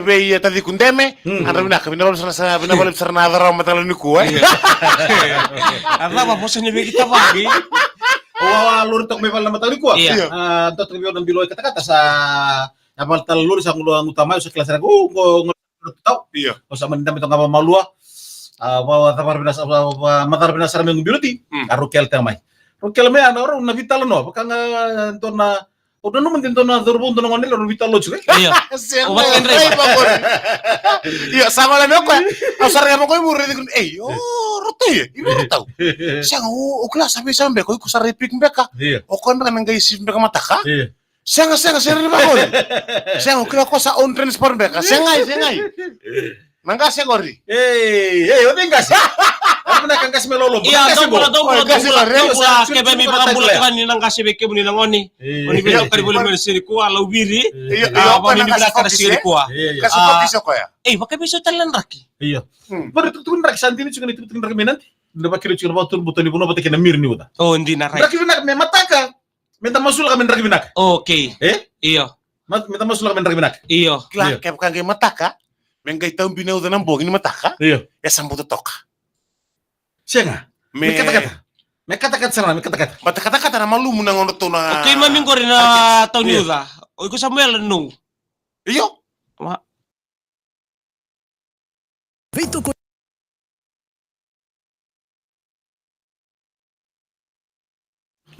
Be tadi kundeme, andra binabal sana adara matalo ni kuwa. Arla ba bosan ni kita pagi. Lur tok mebal na matali ko. Tot review ng biloy kata-kata sa apal talur sa ngulo ang utama sa kelas ko tau. Iya. O sa manita mitong nga malua. Matar binas sa mga biloti. Rukel tamay. Rukel me ano ro na vital no. Baka nga to na udah naman din to na durbon to ngon nila vital lo juga. Iya. Umat kan iya sama lang ako. Asar nga mo ko mo rin rote. Iba tahu. Siya o kelas sabi sambe ko kusaripik mbeka. O kon ba nang gaisip mbeka mataka? Siya rin ba ko? Siya o kila ko sa on transport mbeka. Siya nga. Nangga siya gori. O tinggas. Ano na kang gas melolo? Iya, dong kebe mi baka bulat kan ni nang kasi beke mo ni nang oni. Oni bila ka boleh mersiri kuwa law biri. Iya, pa ni bila ka siri kuwa. Kasi papiso ko ya. Baka biso talan raki. Iya. Baru tutun rak santi ni juga ni tutun rak menanti. Nda bakiro chira batur butoni buno batake na mir ni uda. Oh, hindi na right. Rak binak me mataka. Menta masul ka men rak binak. Okay. Iyo. Menta masul ka men rak binak. Iyo. Kaya kaya mataka. Mengay taong binaw ng bogin ni mataka. Iya. Ya sambuto toka. Siya nga. May kata-kata. May kata-kata. Kata-kata na malumo na ngono to na. Okay, maming ko rin na taon niyo da. O ko Samuel no. Iyo. Vito ko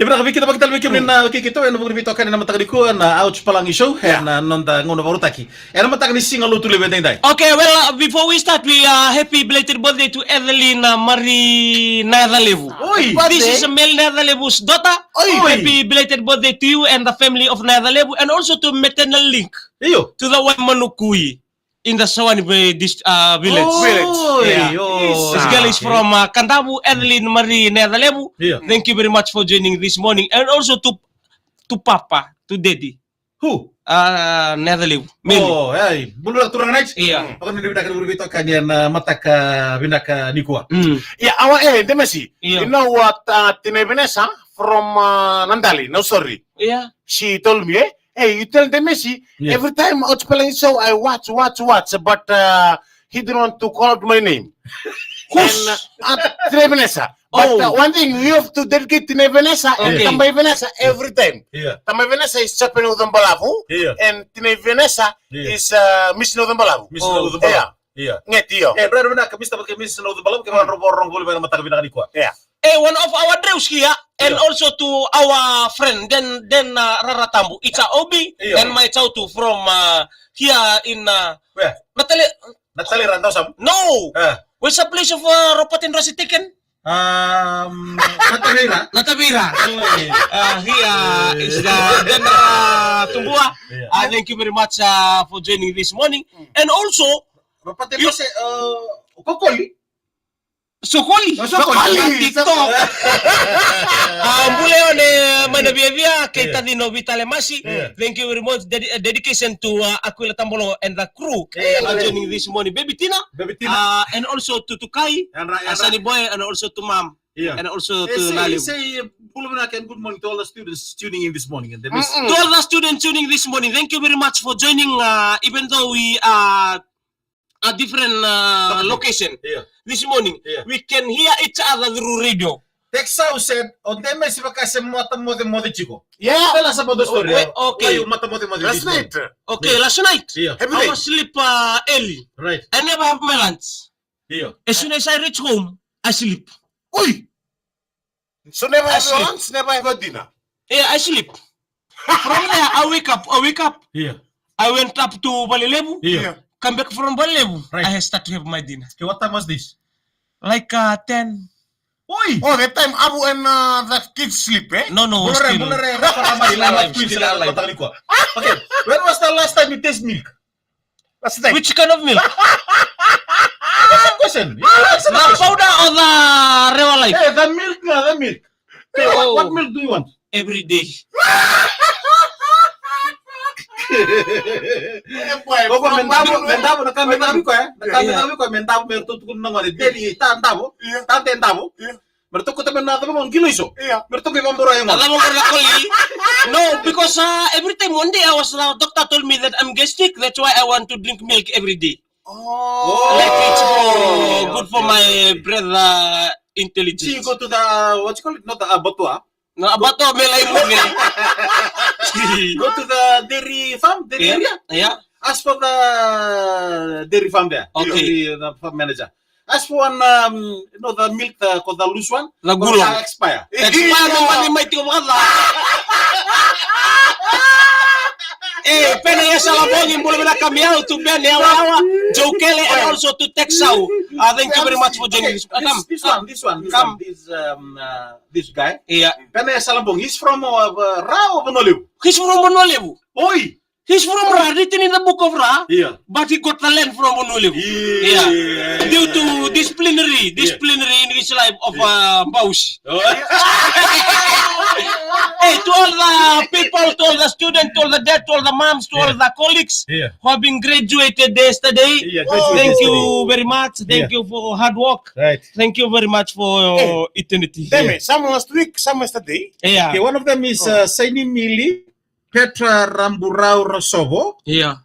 Libra kita bakal bikin na kikito eno bugri bito kanina matagdi ko na ouch palang show na nonda ngono barutaki. Eno matagdi singa lutu lebe dai. Okay, well, before we start, we happy belated birthday to Evelyn Marie Nadalevu. This is Mel Nadalevu's daughter. Happy belated birthday to you and the family of Nadalevu, and also to maternal link to the one Manukui in the Sawani village. This girl is from Kandabu, Evelyn Marie Nadalevu. Thank you very much for joining this morning, and also to Papa, to Daddy. Who? Nadalevu. Bulu turang night. Iya. Ako ni bida kan bito kanyan mataka binaka nikua. Yeah, Demesi. You know what Tinevenesa from Nandali? No, sorry. Yeah. She told me, hey, you tell Demesi, every time Ouch playing show, I watch, but he didn't want to call out my name. And Tinevenesa. But one thing, you have to dedicate Tinevenesa and Tambay Venesa every time. Tambay Venesa is Chapen Udambalavu, and Tinevenesa is Miss Udambalavu. Nget iyo. Brother na kamista pag Miss Udambalavu kaya robor bulu ba mataka binaka nikua. One of our dreams here, and also to our friend, then Raratambu. It's a Obi, and my chautu from here in where? Natali Rantau Sam? No! Where's the place of Ropatin Rossi taken? Natavira. Here is the then Tumbua. Thank you very much for joining this morning. And also, Ropatin Rossi, Kokoli? Sokoli. TikTok. Buleo ne manabia kita di Novitale Masi. Thank you very much. Dedication to Aquila Tambolo and the crew joining this morning. Baby Tina. And also to Kai, Sunny Boy, and also to Mom. And also to Nali. Say Pulumanak and good morning to all the students tuning in this morning. And to all the students tuning this morning, thank you very much for joining. Even though we are a different location this morning, we can hear each other through radio. Texau said, "On them si bakase mata chico." Yeah. Tell us about the story. Okay. Last night. Okay, last night. I was sleep early. Right. I never have my lunch. As soon as I reach home, I sleep. Oi. So never have lunch, never have dinner. Yeah, I sleep. From there, I wake up. I went up to Balilebu. Come back from Balilebu. Right. I start to have my dinner. Okay, what time was this? Like 10. Oi! Oh, that time Abu and the kids sleep, eh? No, Still alive. Okay, when was the last time you taste milk? Last night. Which kind of milk? Question. The powder or the real life? Hey, the milk. Okay, what milk do you want? Every day. Mentabo na kami ko mentabo merto tukun na ngore deli tantabo Merto ko tamen na tamen kilo iso. Yeah. Merto ko pambura yung. Alam mo ko na koli? No, because every time one day doctor told me that I'm gastric. That's why I want to drink milk every day. Oh. Like it's good for my brother intelligence. So you go to the what you call it? Not the abattoir. Na abato may lain mo gini. Go to the dairy farm, dairy area. Yeah. Ask for the dairy farm there. Okay. The farm manager. Ask for one, the milk called the loose one. The gulong. Expire. Expire naman ni may tikumala. Pena ya salabong yung mula kami out to Ben Yawa, Joe Kelly, and also to Texau. Thank you very much for joining us. This guy. Yeah. Pena ya salabong. He's from Ra of Noliu. He's from Honolulu. Oi. He's from Ra, written in the book of Ra, Yeah. but he got the land from Honolulu. Yeah. Due to disciplinary in his life of Bausch. Hey, to all the people, to all the students, to all the dad, to all the moms, to all the colleagues who have been graduated yesterday. Thank you very much. Thank you for hard work. Right. Thank you very much for eternity. Damn it. Some last week, some yesterday. Yeah. Okay, one of them is Saini Mili, Petra Ramburao Rosovo, Yeah.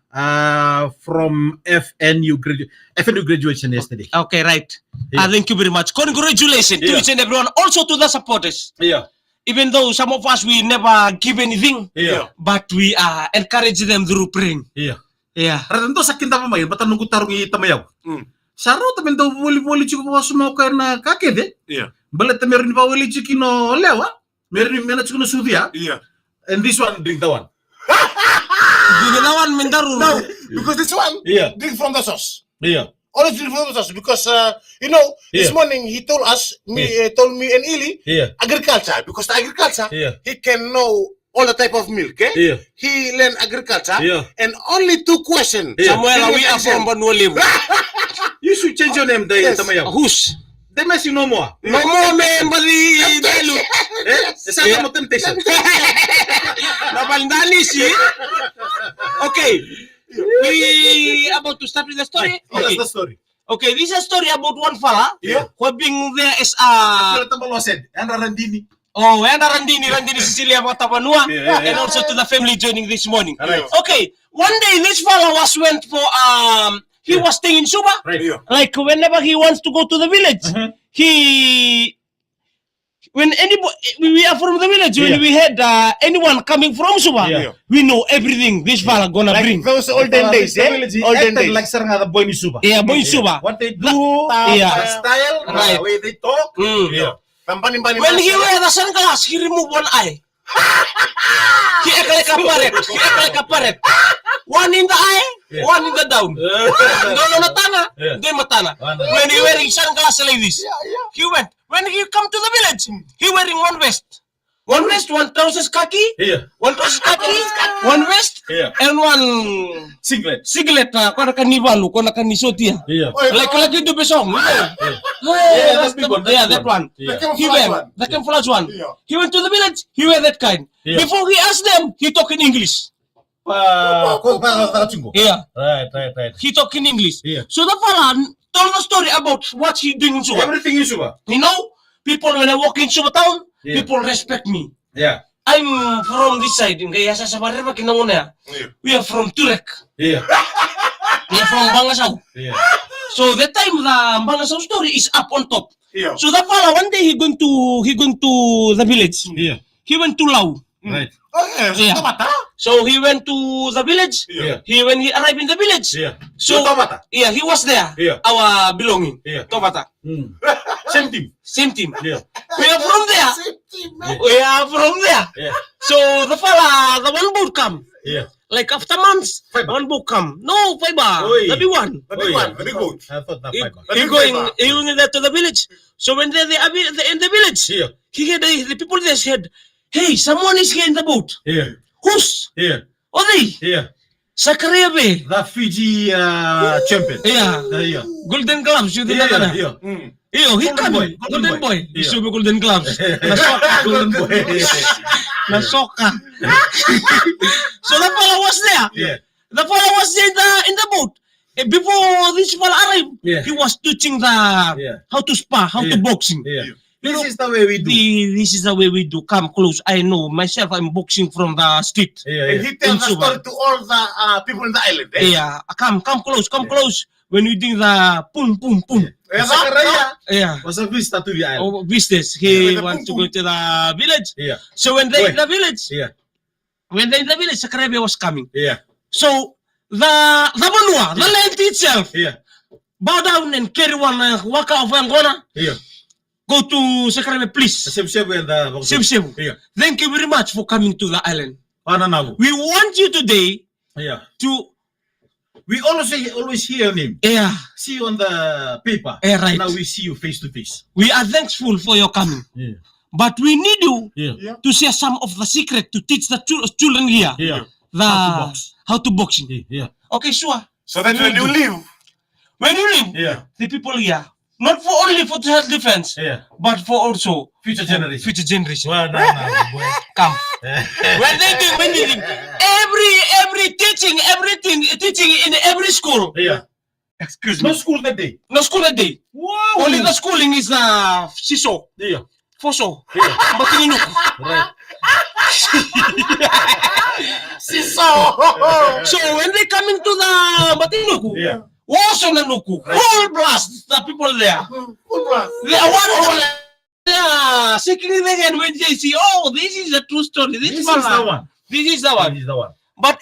from FNU graduation yesterday. Okay, right. Yeah. Thank you very much. Congratulations to Yeah. each and everyone. Also to the supporters. Yeah. Even though some of us, we never give anything, Yeah. but we encourage them through praying. Yeah. Yeah. Ratando sa kinta pa may batanong ko tarong itamayaw. Saro tamen do woli chiko pa sumoka na kakede. Yeah. Balet meron pa woli chikino lewa. Meron mena chiko sudia. Yeah. And this one drink the one. Ginawan Mindaru. No, because this one, Yeah. drink from the sauce. Yeah. Always drink from the sauce because, this Yeah. morning he told us, told me and Ili, Yeah. agriculture. Because the agriculture, Yeah. he can know all the type of milk. Eh? Yeah. He learned agriculture. Yeah. And only 2 questions. Yeah. Samuel, we are from Banualibu. You should change your name Yes. tamayaw. Who's? They mess you no more. No more members Delu. Sa mo temptation. Nabaldani si. Okay. We about to start with the story. That's Okay. the story. Okay, this is a story about one fella Yeah. who being there as Pero tambalo said, and Randini. and Randini Cecilia Matapanua, Yeah. and also to the family joining this morning. Right. Okay, one day this fella went for he was staying in Suba. Right. Yeah. Like whenever he wants to go to the village, when anybody we are from the village, when Yeah. we had anyone coming from Suba, Yeah. we know everything this fella gonna Like bring. those olden days, eh? Olden days. Like sarang ada boy ni Suba. Yeah, boy Suba. What they do, Yeah. the style, Right. the way they talk. Mm. Yeah. Tampanin-panin When he nasa. wear the sunglass, he remove one eye. He act like a parrot. He act like a parrot. One in the eye, Yeah. one in the down. No, matana. Yeah. Then matana. One. When he wearing sunglasses like this, he went. When he come to the village, he wearing one vest. One vest, one trousers khaki, Yeah. one trousers khaki, one vest, Yeah. and one Singlet. singlet. Kau nak ni balu, kau nak ni sotia. Yeah. Like itu besong. Yeah, Yeah, that's big one, yeah, that's that big one. Yeah. He went, the camouflage one. Yeah. He went to the village, he wear that kind. Yeah. Before he asked them, he talk in English. Chingo. Yeah, Right. he talk in English. Yeah. So the fella told the story about what he doing in Suba. Everything in Suba. You know, people when I walk in Suba town, Yeah. people respect me. Yeah. I'm from this side. Kaya sa Sabareba kinanguna. Yeah. We are from Turek. Yeah. We are from Bangasaw. Yeah. So that time the Bangasaw story is up on top. Yeah. So the fella one day he going to the village. Yeah. He went to Lau. Right. Oh, yes. Yeah. Tomata. So he went to the village. Yeah. When he arrived in the village. Yeah. So Tomata. yeah, he was there. Yeah. Our belonging. Yeah. Tomata. Same team. Same team. Yeah. We are from there. We are from there. Yeah. So the fella, the one boat come. Yeah. Like after months, Fiber. one boat come. No, fiber. Oi. The big one. The big one, the big boat. I thought that He, fiber. he going there to the village. So when they're in the village, Yeah. he had the people there said, "Hey, someone is here in the boat. Yeah. Who's? Yeah. Oh, they? Yeah. Zakaria Bay. The Fiji champion. Yeah. Yeah. Golden gloves. You did Yeah. that. Yeah. Yo, he Golden come. boy, Golden golden boy. boy. He Yeah. show me golden gloves. Golden boy. Nasoka. So the fella was there. Yeah. The fella was in the boat. Before this fella arrived, Yeah. he was teaching the Yeah. how to spar, how to Yeah. boxing. Yeah. This is the way we do. This is the way we do. Come close. I know myself. I'm boxing from the street. Yeah, And yeah. he tells the In Suba. story to all the people in the island. Eh? Yeah, come close, close. When we do the boom, boom, boom. Zachariah Yeah. was a visitor to the island. Oh, business. Yeah, He with the wants to boom, go to the village. Yeah, So when they're in Wait. the village, yeah, Sakarebe was coming. yeah, So the Banua, the land itself, yeah, bow down and carry one waka of Angona. yeah. Go to Sakarebe, please. Same and the Same. Yeah. Thank you very much for coming to the island. Ananabu. We want you today Yeah. to We always hear him. See on the paper. right. Now we see you face to face. We are thankful for your coming. Yeah. But we need you Yeah. to share some of the secret to teach the children here Yeah. the How to box. how to boxing. Yeah. Okay, sure. So that when you leave, When you leave, Yeah. the people here, not for only for self-defense, Yeah. but for also Future generation. future generation. Well, no, boy. Come. When they do, every teaching, everything teaching in every school. Yeah. Excuse No me. school that day. No school a day. Wow. Only the schooling is siso, Yeah. foso, Yeah. matinino. Right. So when they come into the Matinuku, Yeah. also Nanuku, full blast the people there. They are one. Yeah, secretly again when they see, oh, this is a true story. This is the one. This is the one. This is the one. But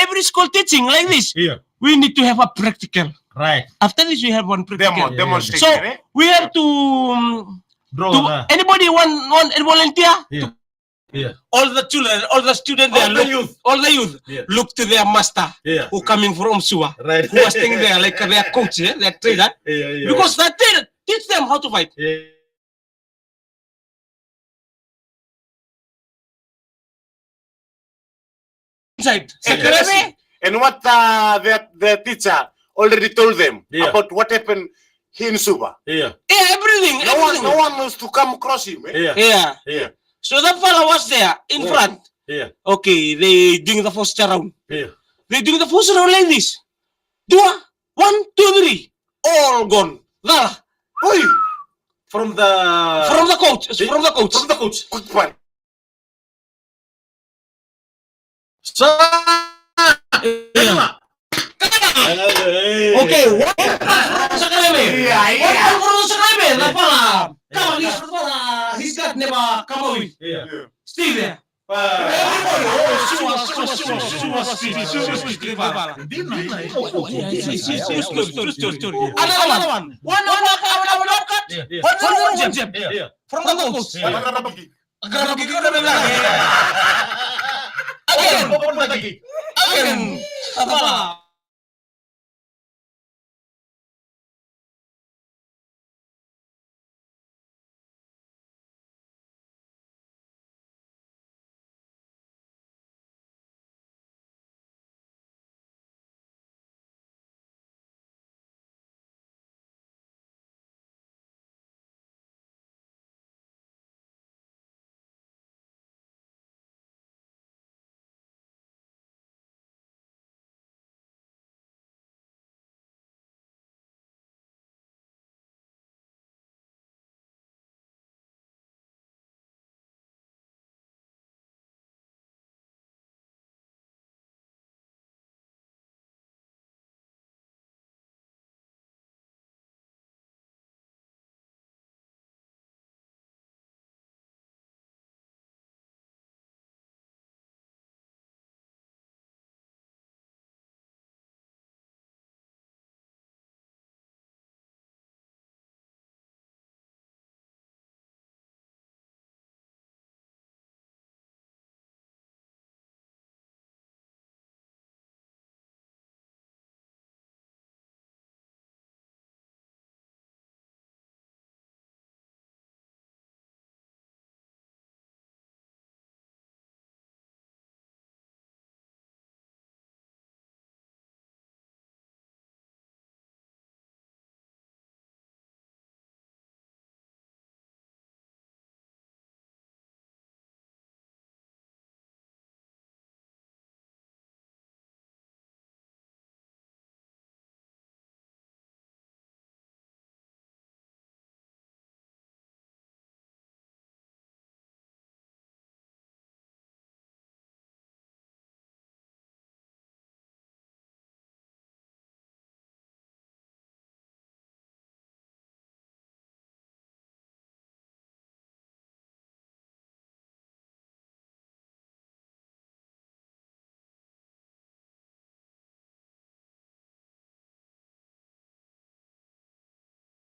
every school teaching like this, Yeah. we need to have a practical. Right. After this, we have one practical. demonstration. So Eh? we have to Draw. anybody want volunteer? Yeah. Yeah. All the children, all the students there, All the youth. all the youth, Yeah. look to their master Yeah. who coming from Suwa, Right. who was staying there like their coach, their trainer, Yeah. because that teach them how to fight. Yeah. Inside. And, Sakarebe, and what the teacher already told them Yeah. about what happened here in Suba. Yeah. everything. No one knows to come across him. Eh? Yeah. Yeah. Yeah. So that fellow was there in Yeah. front. Yeah. Okay, they doing the first round. Yeah. They doing the first round like this. 2, 1, 2, 3. All gone. There. Oi! From the From the coach. From the coach. From the coach. Good one. Yeah. Okay, one from Sakarebe. One from Sakarebe. The fella. Come on, this fella. He's got never come away. Yeah. Stay there. Everybody. Another one. One uppercut. Yeah. One jab. Yeah. From the coach. Yeah. Again. Again.